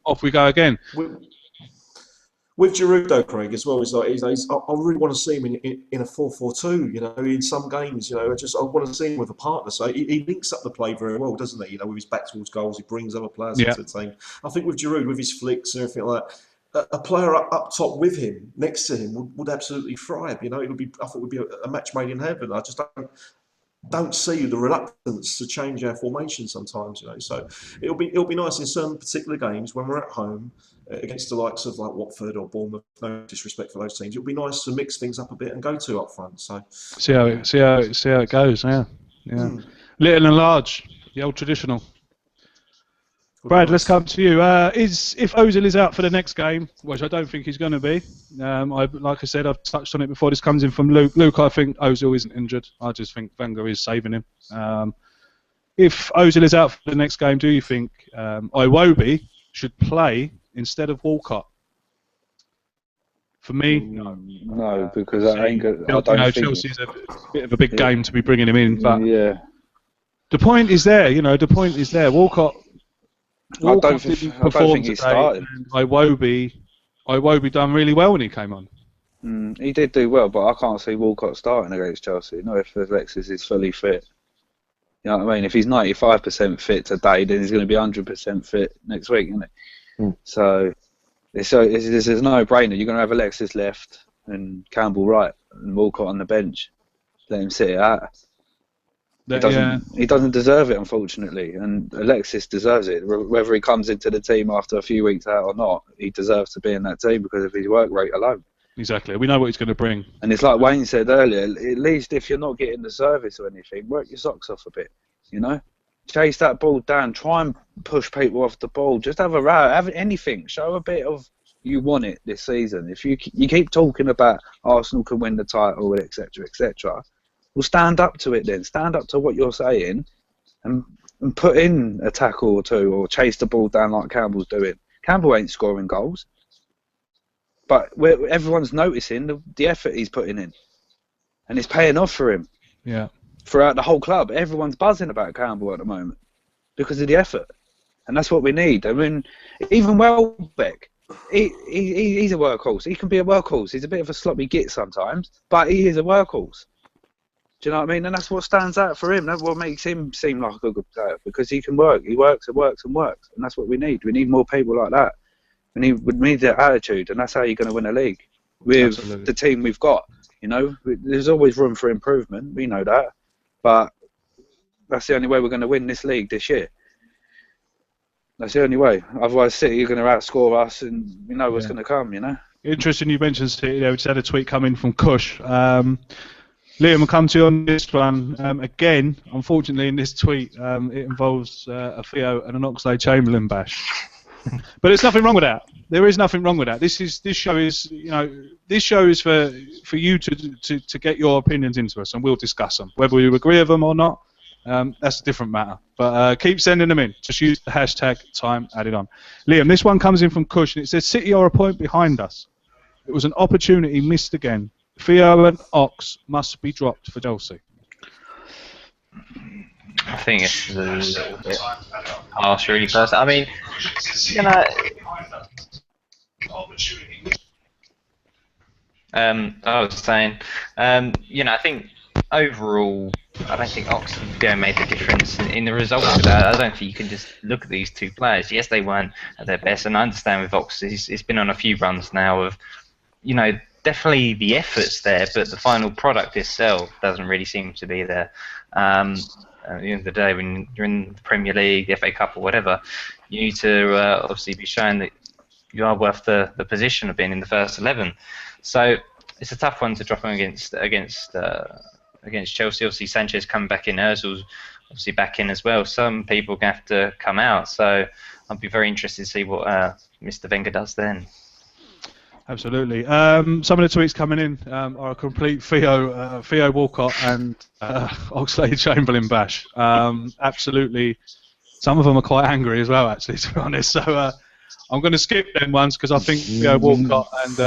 off we go again.
With Giroud though, Craig, as well, I really want to see him in a 4-4-2. In some games, I want to see him with a partner. So he links up the play very well, doesn't he? With his back towards goals, he brings other players into the team. I think with Giroud, with his flicks and everything like that, a player up top with him, next to him, would absolutely thrive. I think it would be a match made in heaven. I just don't see the reluctance to change our formation sometimes. So it'll be nice in some particular games when we're at home. Against the likes of like Watford or Bournemouth, no disrespect for those teams, it'll be nice to mix things up a bit and go two up front. So
see how it goes. Yeah. Little and large, the old traditional. Brad, let's come to you. If Ozil is out for the next game, which I don't think he's going to be, like I said, I've touched on it before. This comes in from Luke. Luke, I think Ozil isn't injured. I just think Wenger is saving him. If Ozil is out for the next game, do you think Iwobi should play instead of Walcott? For me,
no, because I ain't good. I don't think
Chelsea's a bit of a big game to be bringing him in, but
the
point is there. The point is there. Walcott
I don't think he started.
Iwobi done really well when he came on.
He did do well, but I can't see Walcott starting against Chelsea. Not if Alexis is fully fit. You know what I mean? If he's 95% fit today, then he's going to be 100% fit next week, isn't he? So it's a no-brainer. You're going to have Alexis left and Campbell right and Walcott on the bench. Let him sit it out. He doesn't deserve it, unfortunately, and Alexis deserves it. Whether he comes into the team after a few weeks out or not, he deserves to be in that team because of his work rate alone.
Exactly. We know what he's going to bring.
And it's like Wayne said earlier, at least if you're not getting the service or anything, work your socks off a bit, Chase that ball down, try and push people off the ball, just have a row, have anything, show a bit of you want it this season. If you keep talking about Arsenal can win the title, etc., etc., well, stand up to it then. Stand up to what you're saying and put in a tackle or two or chase the ball down like Campbell's doing. Campbell ain't scoring goals, but everyone's noticing the effort he's putting in, and it's paying off for him.
Yeah.
Throughout the whole club, everyone's buzzing about Campbell at the moment because of the effort, and that's what we need. I mean, even Welbeck, he's a workhorse. He can be a workhorse. He's a bit of a sloppy git sometimes, but he is a workhorse. Do you know what I mean? And that's what stands out for him. That's what makes him seem like a good player because he can work. He works and works and works, and that's what we need. We need more people like that. We need that attitude, and that's how you're going to win a league with the team we've got. There's always room for improvement. We know that. But that's the only way we're going to win this league this year. That's the only way. Otherwise, City are going to outscore us, and we know what's going to come.
Interesting. You mentioned City there. We just had a tweet come in from Kush. Liam, we'll come to you on this one again. Unfortunately, in this tweet, it involves a Theo and an Oxlade-Chamberlain bash. But there's nothing wrong with that. There is nothing wrong with that. This show is for you to get your opinions into us, and we'll discuss them. Whether we agree with them or not, that's a different matter. But keep sending them in. Just use the hashtag time added on. Liam, this one comes in from Kush, and it says City are a point behind us. It was an opportunity missed again. Theo and Ox must be dropped for Chelsea.
I think it's a little bit harsh, really, personally. I mean, I was saying, I think overall, I don't think Ox made the difference in the result of that. I don't think you can just look at these two players. Yes, they weren't at their best, and I understand with Ox, he's been on a few runs now of, definitely the effort's there, but the final product itself doesn't really seem to be there. At the end of the day, when you're in the Premier League, the FA Cup, or whatever, you need to obviously be showing that you are worth the position of being in the first 11. So it's a tough one to drop on against Chelsea. Obviously, Sanchez coming back in, Ozil's obviously back in as well. Some people going to have to come out. So I'll be very interested to see what Mr. Wenger does then.
Absolutely. Some of the tweets coming in are a complete Theo Walcott and Oxlade-Chamberlain bash. Absolutely Some of them are quite angry as well, actually, to be honest. So I'm going to skip them ones because I think Theo Walcott and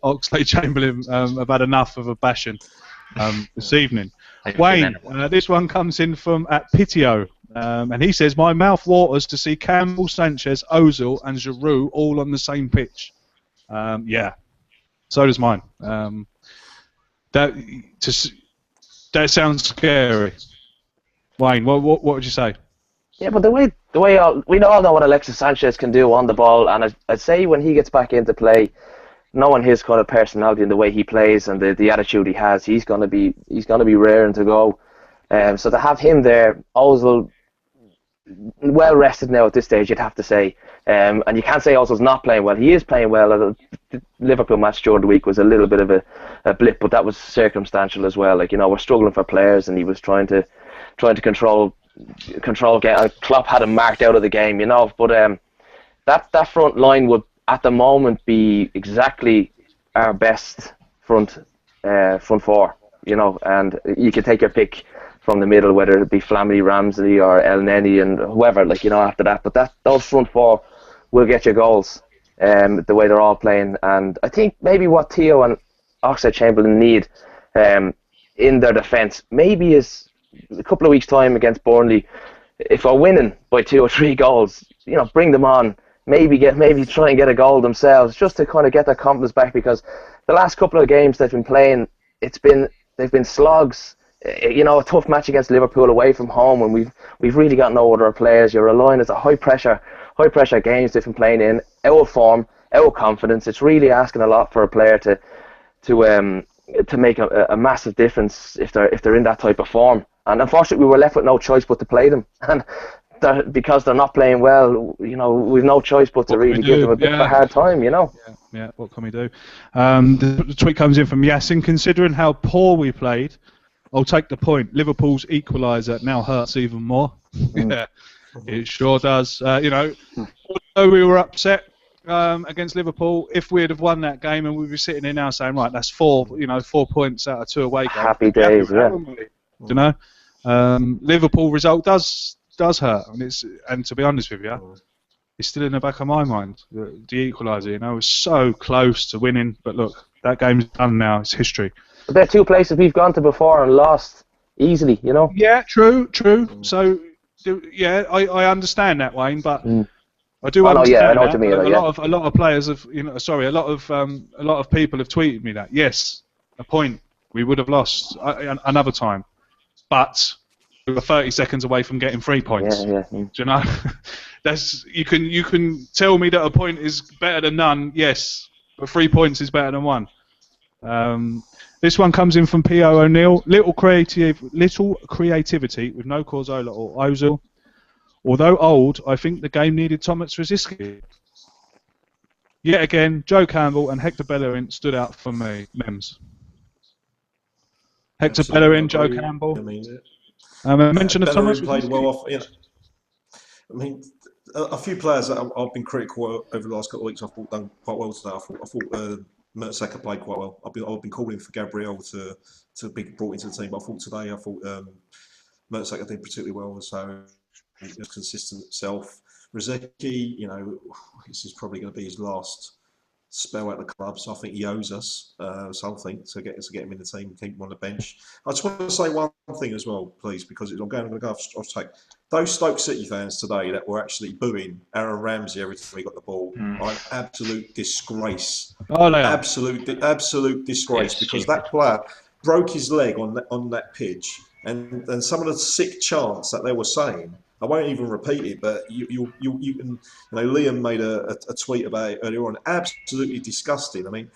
Oxlade-Chamberlain have had enough of a bashing this evening. Wayne, this one comes in from at Pitio, and he says, my mouth waters to see Campbell, Sanchez, Ozil and Giroud all on the same pitch. Yeah, so does mine. That sounds scary. Wayne, what would you say?
Yeah, but the way we all know what Alexis Sanchez can do on the ball, and I'd say when he gets back into play, knowing his kind of personality and the way he plays and the attitude he has, he's gonna be raring to go. So to have him there, Ozil well rested now at this stage, you'd have to say, and you can't say Ozil's not playing well. He is playing well. The Liverpool match during the week was a little bit of a blip, but that was circumstantial as well. Like, you know, we're struggling for players, and he was trying to control game. Klopp had him marked out of the game, you know. But that front line would at the moment be exactly our best front four, you know. And you can take your pick from the middle, whether it be Flamini, Ramsey, or El Neni, and whoever, like, you know, after that. But those front four will get you goals, the way they're all playing. And I think maybe what Theo and Oxlade-Chamberlain need in their defence maybe is a couple of weeks' time against Burnley. If we're winning by 2 or 3 goals, you know, bring them on. Maybe try and get a goal themselves, just to kind of get their confidence back. Because the last couple of games they've been playing, they've been slogs. You know, a tough match against Liverpool away from home, and we've really got no other players. You're relying, it's a high pressure games they've been playing in, out of form, out of confidence. It's really asking a lot for a player to make a massive difference if they're in that type of form. And unfortunately, we were left with no choice but to play them. And because they're not playing well, you know, we've no choice but to really give them a bit of a hard time, you know.
Yeah, what can we do? The tweet comes in from Yassin. Considering how poor we played, I'll take the point. Liverpool's equaliser now hurts even more. Yeah, it sure does. You know, although we were upset against Liverpool, if we'd have won that game, and we'd be sitting here now saying, right, that's 4 points out of 2 away games.
Happy days, yeah.
You know, Liverpool result does hurt, and to be honest with you, it's still in the back of my mind. The equaliser, you know, was so close to winning, but look, that game's done now. It's history.
But they're 2 places we've gone to before and lost easily, you know.
Yeah, true. So, yeah, I understand that, Wayne, but I do understand.
I know what you mean.
A lot of players have, a lot of people have tweeted me that. Yes, a point we would have lost another time, but we were 30 seconds away from getting 3 points.
Yeah.
Do you know? You can tell me that a point is better than none. Yes, but 3 points is better than 1. This one comes in from P.O. O'Neill. Little creativity with no Corzola or Ozil. Although old, I think the game needed Thomas Rosicky. Yet again, Joe Campbell and Hector Bellerin stood out for me. Memz. Hector Bellerin, Joe Campbell. I mentioned a Thomas
played well off. You know, I mean, a few players that I've been critical over the last couple of weeks, I thought done quite well today. I thought Mertesacker played quite well. I've been calling for Gabriel to be brought into the team, but I thought Mertesacker did particularly well. So he was consistent self. Rosicky, you know, this is probably going to be his last spell at the club, so I think he owes us something to get him in the team and keep him on the bench. I just want to say one thing as well, please, because I'm going to go off take. Those Stoke City fans today that were actually booing Aaron Ramsey every time he got the ball are an absolute disgrace.
Oh, they are.
Absolute disgrace, because that player broke his leg on that pitch, and some of the sick chants that they were saying, I won't even repeat it, but you can, you know, Liam made a tweet about it earlier on. Absolutely disgusting. I mean,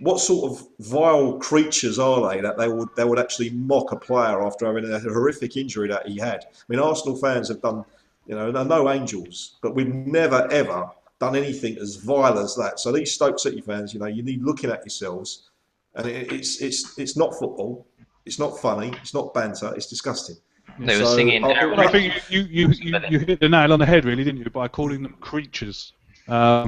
what sort of vile creatures are they that they would actually mock a player after having a horrific injury that he had? I mean, Arsenal fans have done, you know, they're no angels, but we've never ever done anything as vile as that. So these Stoke City fans, you know, you need looking at yourselves, and it's not football, it's not funny, it's not banter, it's disgusting.
They were singing.
I think you hit the nail on the head, really, didn't you, by calling them creatures. They are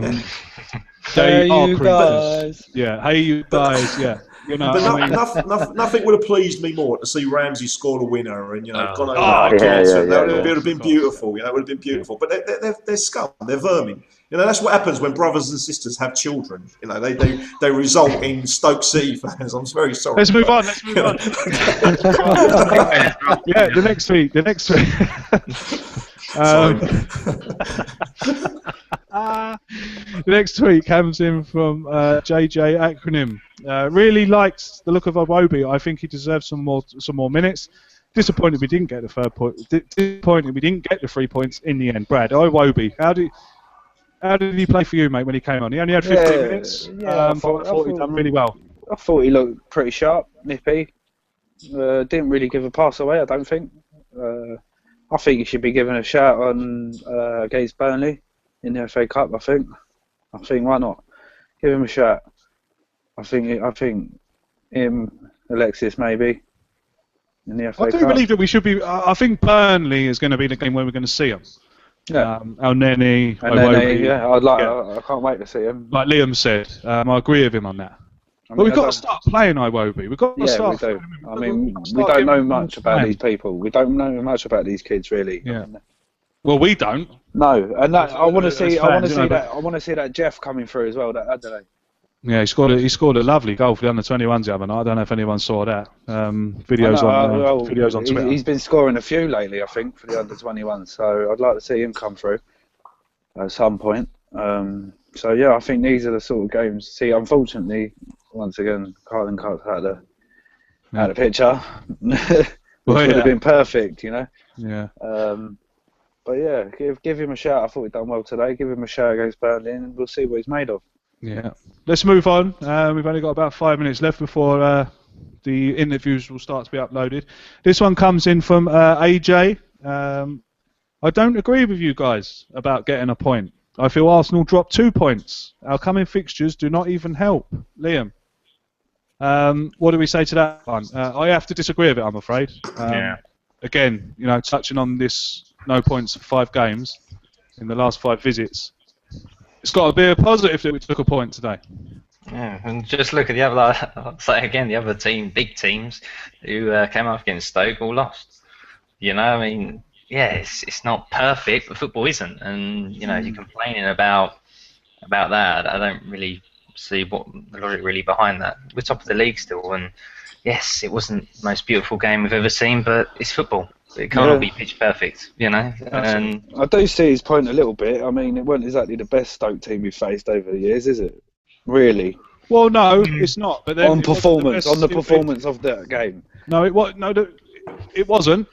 creatures. Guys. Yeah, hey you guys. Yeah. You know,
But nothing would have pleased me more to see Ramsey score a winner and gone over
Oh,
to
yeah,
Johnson.
yeah,
That would have been beautiful. It would have been beautiful. But they're scum. They're vermin. That's what happens when brothers and sisters have children. They result in Stoke City fans. I'm very sorry.
Let's move on. Yeah, the next tweet. The next tweet comes in from JJ Acronym. Really liked the look of Iwobi. I think he deserves some more minutes. Disappointed we didn't get the third point. Disappointed we didn't get the 3 points in the end. Brad, Iwobi, how did he play for you, mate, when he came on? He only had 15 minutes. I thought he done really well.
I thought he looked pretty sharp, nippy. Didn't really give a pass away, I don't think. I think he should be given a shout on against Burnley in the FA Cup. I think why not? Give him a shout. I think him, Alexis maybe in the FA Cup. I
do believe that we should be. I think Burnley is going to be the game where we're going to see him.
Yeah.
El Neni,
Iwobi, yeah. I can't wait to see him.
Like Liam said, I agree with him on that. But we've got to start playing Iwobi. We've got to start.
We do. I mean, we don't know much about these people. We don't know much about these kids, really.
Yeah. Well, we don't.
No, and that, I want to see that Jeff coming through as well. That Adelaide.
Yeah, he scored a lovely goal for the under-21s the other night. I don't know if anyone saw that. Videos on Twitter.
He's been scoring a few lately, I think, for the under-21s. So I'd like to see him come through at some point. So yeah, I think these are the sort of games. See, unfortunately, once again, Carlin Cox out of the picture, which would have been perfect, Yeah. But yeah, give him a shout. I thought he'd done well today. Give him a shout against Burnley, and we'll see what he's made of.
Yeah. Let's move on. We've only got about 5 minutes left before the interviews will start to be uploaded. This one comes in from AJ. I don't agree with you guys about getting a point. I feel Arsenal dropped 2 points. Our coming fixtures do not even help. Liam, what do we say to that one? I have to disagree with it, I'm afraid. Again, touching on this no points for 5 games in the last 5 visits. It's got to be a positive that we took a point today.
Yeah, and just look at the other, I'll say again, the other big teams who came up against Stoke all lost. I mean, yeah, it's not perfect, but football isn't, and you're complaining about that. I don't really see what the logic really behind that. We're top of the league still, and yes, it wasn't the most beautiful game we've ever seen, but it's football. It can't all be pitch perfect, And
I do see his point a little bit. I mean, it wasn't exactly the best Stoke team we've faced over the years, is it? Really?
Well, no, it's not. But then
on the performance of that game.
No, it wasn't.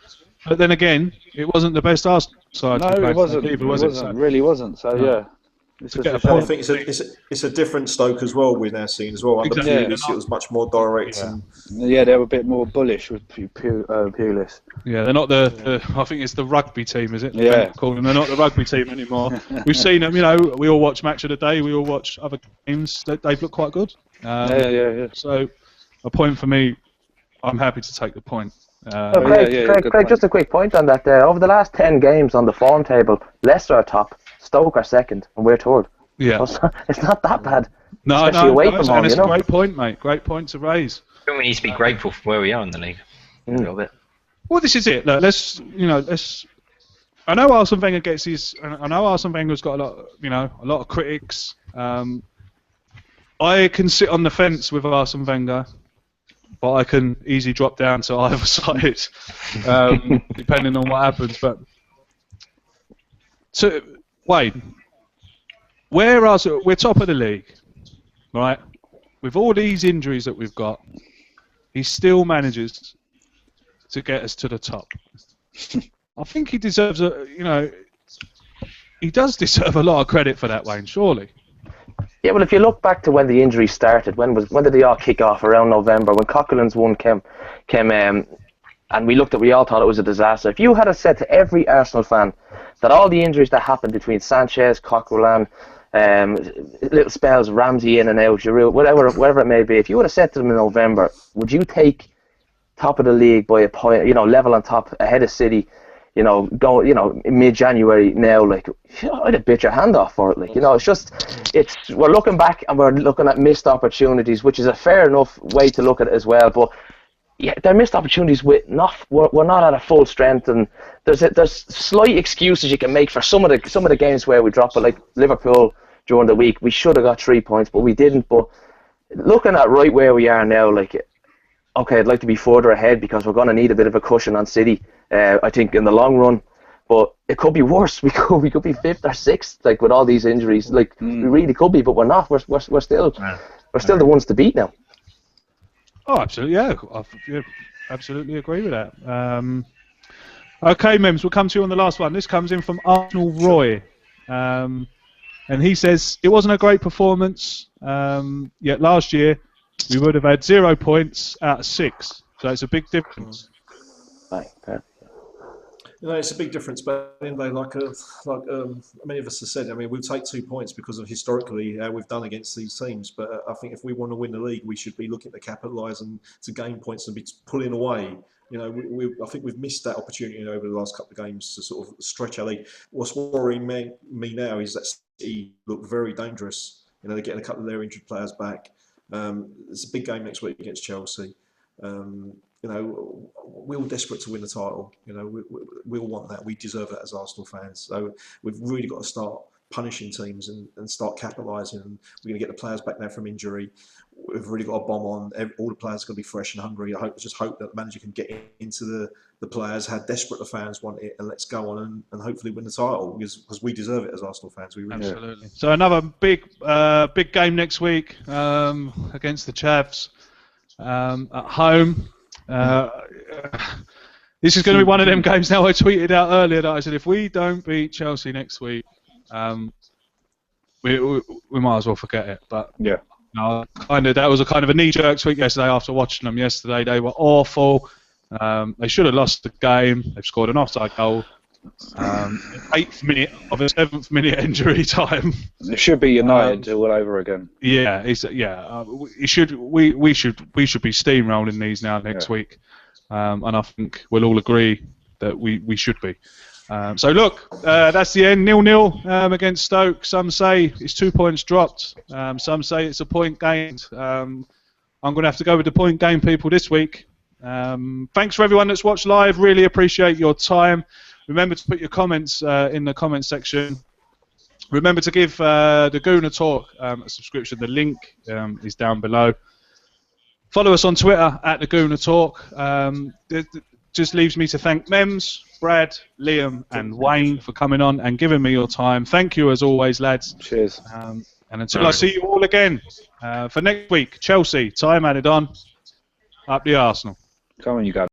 But then again, it wasn't the best Arsenal side.
No, it wasn't. It really wasn't. So yeah.
I think it's a different Stoke as well. We're now seeing as well. Under Pulis, it was much more direct.
Yeah, they were a bit more bullish with Pulis.
Yeah, they're not the I think it's the rugby team, is it?
Yeah.
They're not the rugby team anymore. We've seen them. We all watch Match of the Day. We all watch other games. They've looked quite good.
Yeah.
So, a point for me. I'm happy to take the point.
Craig, just a quick point on that. Over the last 10 games on the form table, Leicester are top, Stoke are second, and we're third.
Yeah.
So it's not that bad.
No,
away from home,
it's a great point, mate. Great point to raise.
I think we need to be grateful for where we are in the league a little bit.
Well, this is it. Look, let's. I know Arsene Wenger gets his. I know Arsene Wenger's got a lot of critics. I can sit on the fence with Arsene Wenger, but I can easily drop down to either side, depending on what happens. But Wade, we're top of the league, right? With all these injuries that we've got, he still manages to get us to the top. I think he deserves he does deserve a lot of credit for that, Wayne, surely.
Yeah, well, if you look back to when the injury started, when did they all kick off? Around November, when Coquelin's one came, and we all thought it was a disaster. If you had said to every Arsenal fan that all the injuries that happened between Sanchez, Coquelin, little spells, Ramsey in and out, Giroud, whatever it may be, if you would have said to them in November, would you take top of the league by a point, level on top, ahead of City, you know, in mid-January now, like, I'd have bit your hand off for it. Like, you know, we're looking back and we're looking at missed opportunities, which is a fair enough way to look at it as well. But yeah, they're missed opportunities we're not at a full strength, and there's slight excuses you can make for some of the games where we drop it, like Liverpool during the week. We should have got 3 points, but we didn't. But looking at right where we are now, like, okay, I'd like to be further ahead because we're going to need a bit of a cushion on City, I think, in the long run. But it could be worse. We could be 5th or 6th, like, with all these injuries. Like, we really could be, but we're not. We're still the ones to beat now.
Oh, absolutely, yeah. I absolutely agree with that. Okay, Memz, we'll come to you on the last one. This comes in from Arsenal Roy. And he says, it wasn't a great performance, yet last year we would have had 0 points out of 6. So it's a big difference.
Right.
You know, it's a big difference, but anyway, like many of us have said, I mean, we'll take 2 points because of historically how we've done against these teams. But I think if we want to win the league, we should be looking to capitalise and to gain points and be pulling away. You know, I think we've missed that opportunity over the last couple of games to sort of stretch our lead. What's worrying me now is that City look very dangerous. You know, they're getting a couple of their injured players back. It's a big game next week against Chelsea. You know, we're all desperate to win the title. You know, we all want that. We deserve that as Arsenal fans. So we've really got to start punishing teams and start capitalising. And we're going to get the players back now from injury. We've really got a bomb on. All the players are going to be fresh and hungry. I just hope that the manager can get into the players, how desperate the fans want it, and let's go on and hopefully win the title because we deserve it as Arsenal fans. We really
Absolutely. Do. So another big game next week against the Chavs at home. This is going to be one of them games now. I tweeted out earlier that I said if we don't beat Chelsea next week, we might as well forget it. But
yeah,
no, that was a kind of a knee-jerk tweet yesterday after watching them yesterday. They were awful. They should have lost the game. They've scored an offside goal. 8th minute of a 7th minute injury time.
It should be United all over again.
Yeah, we should be steamrolling these now next week, and I think we'll all agree that we should be. So look, that's the end. 0-0 against Stoke. Some say it's 2 points dropped. Some say it's a point gained. I'm going to have to go with the point gained people this week. Thanks for everyone that's watched live. Really appreciate your time. Remember to put your comments in the comments section. Remember to give the Gooner Talk a subscription. The link is down below. Follow us on Twitter at the Gooner Talk. It just leaves me to thank Memz, Brad, Liam, and Wayne for coming on and giving me your time. Thank you as always, lads.
Cheers.
And until I see you all again for next week, Chelsea, time added on. Up the Arsenal.
Come on, you guys.